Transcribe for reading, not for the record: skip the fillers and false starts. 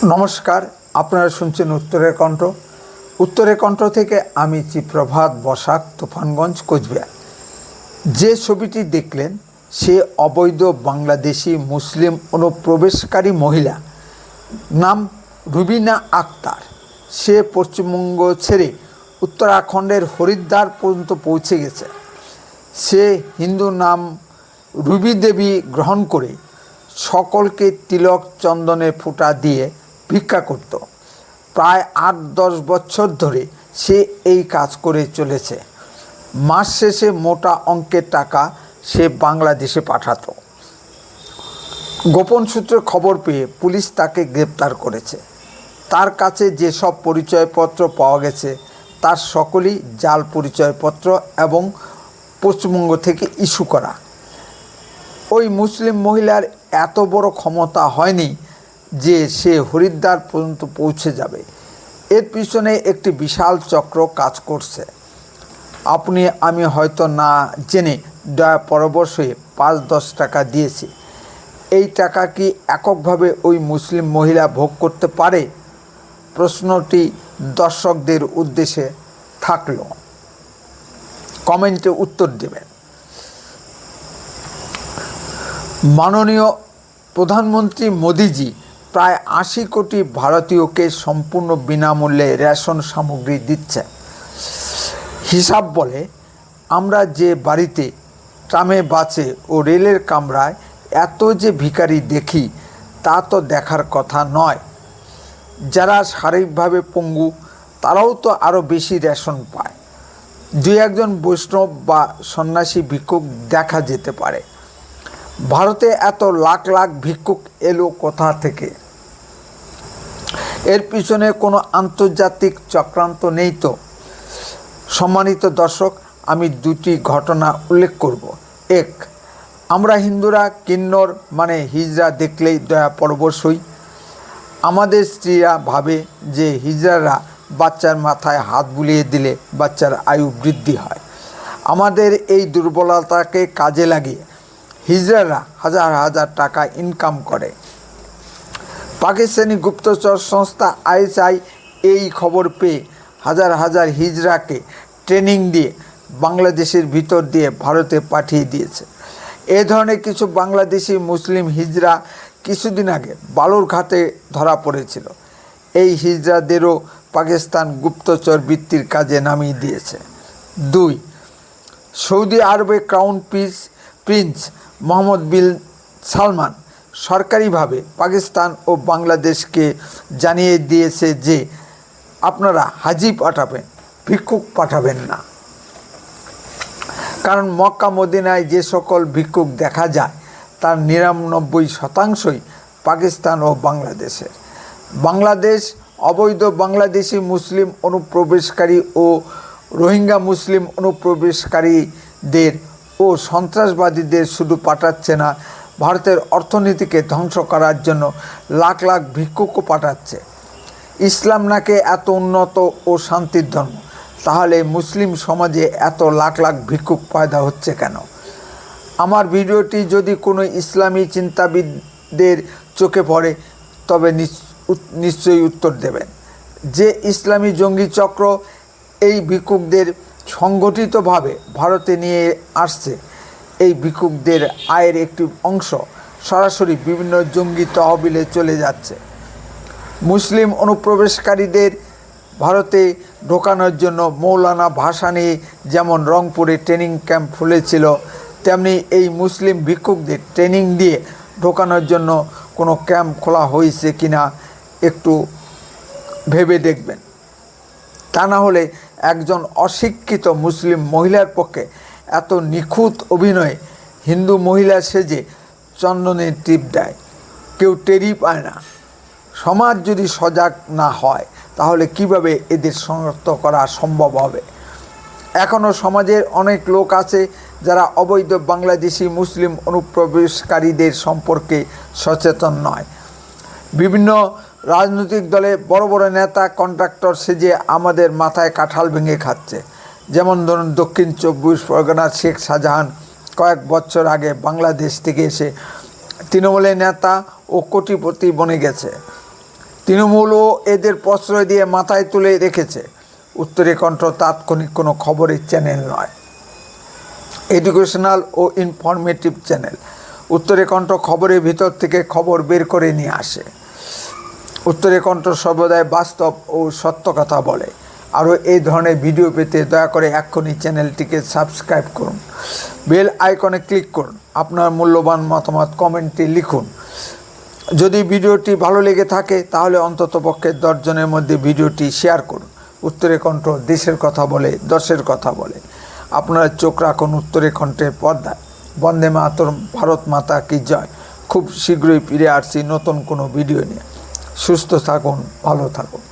নমস্কার, আপনারা শুনছেন উত্তরের কণ্ঠ। উত্তরের কণ্ঠ থেকে আমি চিপ্রভাত বসাক, তুফানগঞ্জ, কোচবিহার। যে ছবিটি দেখলেন সে অবৈধ বাংলাদেশি মুসলিম অনুপ্রবেশকারী মহিলা, নাম রুবিনা আক্তার। সে পশ্চিমবঙ্গ ছেড়ে উত্তরাখণ্ডের হরিদ্বার পর্যন্ত পৌঁছে গেছে। সে হিন্দু নাম রুবি দেবী গ্রহণ করে সকলকে তিলক চন্দনের ফোঁটা দিয়ে ভিক্ষা করত। প্রায় ৮-১০ বছর ধরে সে এই কাজ করে চলেছে। মাস শেষে মোটা অঙ্কের টাকা সে বাংলাদেশে পাঠাতো। গোপন সূত্রে খবর পেয়ে পুলিশ তাকে গ্রেপ্তার করেছে। তার কাছে যেসব পরিচয়পত্র পাওয়া গেছে তার সকলই জাল পরিচয়পত্র এবং পশ্চিমবঙ্গ থেকে ইস্যু করা। ওই মুসলিম মহিলার এত বড় ক্ষমতা হয়নি যে সে হরিদ্বার পর্যন্ত পৌঁছে যাবে। এর পিছনে একটি বিশাল চক্র কাজ করছে। আপনি আমি হয়তো না জেনে দয়া পরবশ হয়ে ৫-১০ টাকা দিয়েছি। এই টাকা কি এককভাবে ওই মুসলিম মহিলা ভোগ করতে পারে? প্রশ্নটি দর্শকদের উদ্দেশ্যে থাকলো, কমেন্টে উত্তর দেবেন। মাননীয় প্রধানমন্ত্রী মোদিজি প্রায় ৮০ কোটি ভারতীয়কে সম্পূর্ণ বিনামূল্যে রেশন সামগ্রী দিচ্ছে। হিসাব বলে আমরা যে বাড়িতে, ট্রামে, বাসে ও রেলের কামরায় এত যে ভিখারি দেখি তা তো দেখার কথা নয়। যারা শারীরিকভাবে পঙ্গু তারাও তো আরও বেশি রেশন পায়। ২-১ বৈষ্ণব বা সন্ন্যাসী ভিক্ষুক দেখা যেতে পারে। ভারতে এত লাখ লাখ ভিক্ষুক এলো কোথা থেকে? এর পিছনে কোনো আন্তর্জাতিক চক্রান্ত নেই তো? সম্মানিত দর্শক, আমি দুটি ঘটনা উল্লেখ করব। এক, আমরা হিন্দুরা কিন্নর মানে হিজড়া দেখলেই দয়া পরবশ হই। আমাদের স্ত্রীরা ভাবে যে হিজড়ারা বাচ্চার মাথায় হাত বুলিয়ে দিলে বাচ্চার আয়ু বৃদ্ধি হয়। আমাদের এই দুর্বলতাকে কাজে লাগিয়ে হিজড়ারা হাজার হাজার টাকা ইনকাম করে। পাকিস্তানি গুপ্তচর সংস্থা ISI এই খবর পেয়ে হাজার হাজার হিজড়াকে ট্রেনিং দিয়ে বাংলাদেশের ভিতর দিয়ে ভারতে পাঠিয়ে দিয়েছে। এ ধরনের কিছু বাংলাদেশি মুসলিম হিজড়া কিছুদিন আগে বালুরঘাটে ধরা পড়েছিল। এই হিজড়াদেরও পাকিস্তান গুপ্তচর বৃত্তির কাজে নামিয়ে দিয়েছে। ২, সৌদি আরবে ক্রাউন প্রিন্স মোহাম্মদ বিন সালমান সরকারিভাবে পাকিস্তান ও বাংলাদেশকে জানিয়ে দিয়েছে যে আপনারা হাজি পাঠাবেন, ভিক্ষুক পাঠাবেন না। কারণ মক্কা মদিনায় যে সকল ভিক্ষুক দেখা যায় তার ৯৯% পাকিস্তান ও বাংলাদেশের। বাংলাদেশ অবৈধ বাংলাদেশি মুসলিম অনুপ্রবেশকারী ও রোহিঙ্গা মুসলিম অনুপ্রবেশকারীদের ও সন্ত্রাসবাদীদের শুধু পাঠাচ্ছে না, ভারতের অর্থনীতিকে ধ্বংস করার জন্য লাখ লাখ ভিক্ষুকও পাঠাচ্ছে। ইসলাম নাকি এত উন্নত ও শান্তির ধর্ম, তাহলে মুসলিম সমাজে এত লাখ লাখ ভিক্ষুক পয়দা হচ্ছে কেন? আমার ভিডিওটি যদি কোনো ইসলামী চিন্তাবিদদের চোখে পড়ে তবে নিশ্চয়ই উত্তর দেবেন। যে ইসলামী জঙ্গি চক্র এই ভিক্ষুকদের সংগঠিতভাবে ভারতে নিয়ে আসছে, এই ভিক্ষুকদের আয়ের একটি অংশ সরাসরি বিভিন্ন জঙ্গি তহবিলে চলে যাচ্ছে। মুসলিম অনুপ্রবেশকারীদের ভারতে ঢোকানোর জন্য মৌলানা ভাসানী যেমন রংপুরে ট্রেনিং ক্যাম্প খুলেছিল, তেমনি এই মুসলিম ভিক্ষুকদের ট্রেনিং দিয়ে ঢোকানোর জন্য কোনো ক্যাম্প খোলা হয়েছে কিনা একটু ভেবে দেখবেন। তা না হলে একজন অশিক্ষিত মুসলিম মহিলার পক্ষে এত নিখুঁত অভিনয়ে হিন্দু মহিলা সেজে চন্দনের টিপ দেয়, কেউ টেরই পায় না। সমাজ যদি সজাগ না হয় তাহলে কিভাবে এদের শনাক্ত করা সম্ভব হবে? এখনও সমাজের অনেক লোক আছে যারা অবৈধ বাংলাদেশি মুসলিম অনুপ্রবেশকারীদের সম্পর্কে সচেতন নয়। বিভিন্ন রাজনৈতিক দলে বড় বড় নেতা কন্ট্রাক্টর সেজে আমাদের মাথায় কাঁঠাল ভেঙে খাচ্ছে। যেমন ধরুন, দক্ষিণ ২৪ পরগনার শেখ শাহজাহান কয়েক বছর আগে বাংলাদেশ থেকে এসে তৃণমূলের নেতা ও কোটিপতি বনে গেছে। তৃণমূলও এদের প্রশ্রয় দিয়ে মাথায় তুলে রেখেছে। উত্তরে কণ্ঠ তাৎক্ষণিক কোনো খবরের চ্যানেল নয়, এডুকেশনাল ও ইনফরমেটিভ চ্যানেল। উত্তরে কণ্ঠ খবরের ভিতর থেকে খবর বের করে নিয়ে আসে। উত্তরে কণ্ঠ সর্বদাই বাস্তব ও সত্য কথা বলে। আরও এই ধরনের ভিডিও পেতে দয়া করে এক্ষুনি চ্যানেলটিকে সাবস্ক্রাইব করুন, বেল আইকনে ক্লিক করুন, আপনার মূল্যবান মতামত কমেন্টে লিখুন। যদি ভিডিওটি ভালো লেগে থাকে তাহলে অন্ততপক্ষে 10 জনের মধ্যে ভিডিওটি শেয়ার করুন। উত্তরে কণ্ঠ দেশের কথা বলে, দশের কথা বলে। আপনারা চোখ রাখুন উত্তরে কণ্ঠের পর্দায়। বন্দে মাতরম, ভারত মাতা কি জয়। খুব শীঘ্রই ফিরে আসছি নতুন কোনো ভিডিও নিয়ে। সুস্থ থাকুন, ভালো থাকুন।